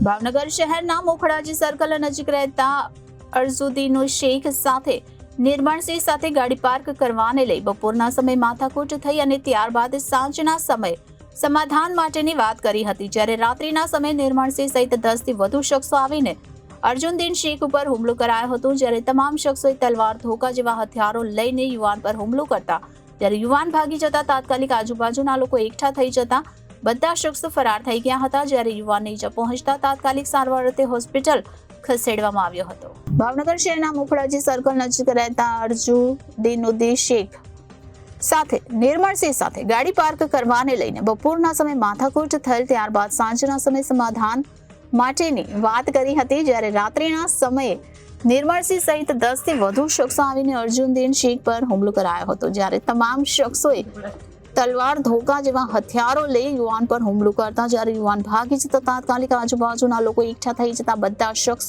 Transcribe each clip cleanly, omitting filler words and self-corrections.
ભાવનગર શહેરના મોખડાજી સર્કલ નજીક રહેતા અરઝુદ્દીન શેખ સાથે નિર્મળસિંહ સાથે ગાડી પાર્ક કરવાને લઈ બપોરના સમયે માથાકૂટ થઈ અને ત્યારબાદ સાંજના સમયે સમાધાન માટેની વાત કરી હતી, જ્યારે રાત્રિના સમયે નિર્મળસિંહ સહિત 10 થી વધુ શખ્સો આવીને અર્જુનદીન શેખ ઉપર હુમલો કરાયો હતો, જ્યારે તમામ શખ્સોએ તલવાર, ધોકા જેવા હથિયારો લઈને યુવાન પર હુમલો કરતા જ્યારે યુવાન ભાગી જતા તાત્કાલિક આજુબાજુના લોકો એકઠા થઈ જતા બધા શખ્સો ફરાર થઈ ગયા હતા, જ્યારે યુવાનને ઈજા પહોંચતા તાત્કાલિક સારવાર અર્થે હોસ્પિટલ ખસેડવામાં આવ્યો હતો। ભાવનગર શહેરના મોખડાજી સર્કલ નજીક રહેતા અર્જુદ્દીન શેખ સાથે નિર્મળસિંહ સાથે ગાડી પાર્ક કરવાને લઈને બપોરના સમયે માથાકૂટ થયેલ, ત્યારબાદ સાંજના સમયે સમાધાન માટેની વાત કરી હતી, જ્યારે રાત્રિના સમયે નિર્મળસિંહ સહિત 10 થી વધુ શખ્સો આવીને અર્જુનદીન શેખ પર હુમલો કરાયો હતો, જ્યારે તમામ શખ્સોએ તલવાર, ધોકા જેવા હથિયારો લઈ યુવાન પર હુમલો કરતા જ્યારે યુવાન ભાગી જતા તાત્કાલિક આજુબાજુના લોકો એકઠા થઈ જતા બધા શખ્સ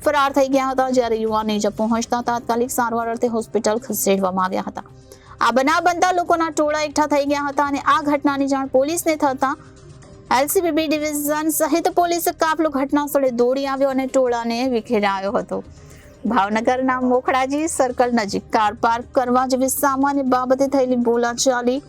ફરાર થઈ ગયા હતા, જ્યારે યુવાનને ઈજા પહોંચતા તાત્કાલિક સારવાર અર્થે હોસ્પિટલ ખસેડવામાં આવ્યા હતા। આ બનાવ બનતા લોકોના ટોળા એકઠા થઈ ગયા હતા અને આ ઘટનાની જાણ પોલીસને થતા એલસીબી ડિવિઝન સહિત પોલીસ કાફલો ઘટના સ્થળે દોડી આવ્યો અને ટોળાને વિખેરાયો હતો। ભાવનગરના મોખડાજી સર્કલ નજીક કાર પાર્ક કરવા જેવી સામાન્ય બાબતે થયેલી બોલાચાલી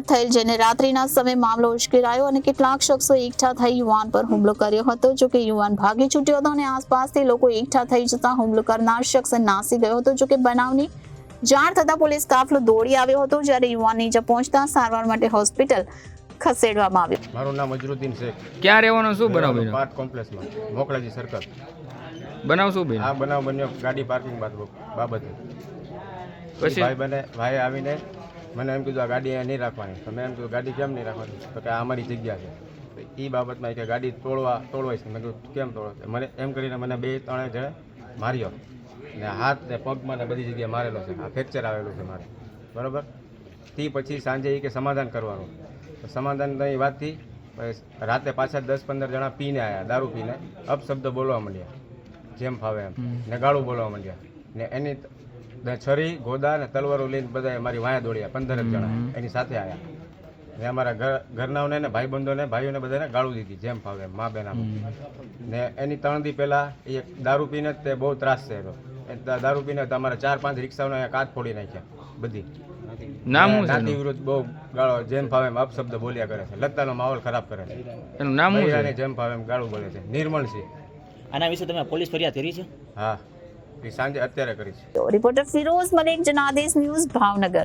થયેલ, જેને રાત્રિના સમયે મામલો ઉશ્કેરાયો અને કેટલાક શખ્સો એકઠા થઈ યુવાન પર હુમલો કર્યો હતો, જોકે યુવાન ભાગી છૂટ્યો હતો અને આસપાસથી લોકો એકઠા થઈ જતા હુમલો કરનાર શખ્સ નાસી ગયો હતો, જોકે બનાવની જાણ થતા પોલીસ કાફલો દોડી આવ્યો હતો, જ્યારે યુવાનને ઈજા પહોંચતા સારવાર માટે હોસ્પિટલ ખસેડવામાં આવ્યો। મારું નામ અઝરુદ્દીન શેખ। ક્યાં રહેવાનો, શું બનાવ બન્યો? પાર્ક કોમ્પ્લેક્સમાં મોખડાજી સર્કલ। બનાવ શું બન્યો? આ બનાવ બન્યો ગાડી પાર્કિંગ બાબતે। પછી ભાઈ આવીને મને એમ કીધું આ ગાડી અહીંયા નહીં રાખવાની, તો મેં એમ કીધું ગાડી કેમ નહીં રાખવાની, તો કે આ અમારી જગ્યા છે, તો એ બાબતમાં કે ગાડી તોડવાય છે। મેં કીધું કેમ તોડો? મને એમ કરીને મને 2-3 જણે માર્યો ને હાથ ને પગમાં ને બધી જગ્યાએ મારેલો છે, આ ફ્રેક્ચર આવેલું છે મારે, બરાબર। તે પછી સાંજે એ કે સમાધાન કરવાનું, તો સમાધાનની વાતથી રાતે પાછા 10-15 જણા પીને આવ્યા, દારૂ પીને અપશબ્દ બોલવા માંડ્યા, જેમ ફાવે એમ ને ગાળું બોલવા માંડ્યા ને એની છરી, ગોદા ને તલવારો લઈને બધા મારી વાયા દોડ્યા, 15 જણા એની સાથે આવ્યા ને અમારા ઘરનાઓને ને ભાઈબંધોને ભાઈઓને બધાને ગાળું દીધી, જેમ ફાવે એમ, મા બેન ને એની 3 દી પહેલાં એ દારૂ પીને તે બહુ ત્રાસ છે, દારૂ પીને અમારા 4-5 રિક્ષાઓને કાચ ફોડી નાખ્યા બધી। નાતી વિરુદ્ધ બહુ ગાળો, જેમ ફાવે એમ અપશબ્દ બોલ્યા કરે છે, લત્તાનો માહોલ ખરાબ કરે છે, એનું નામ શું છે? જેમ ફાવે એમ ગાળું બોલે છે, નિર્મળસિંહ। આના વિશે તમે પોલીસ ફરિયાદ કરી છે? હા, સાંજે અત્યારે કરી છે। Reporter Firoz Malik, Janadesh news, Bhavnagar.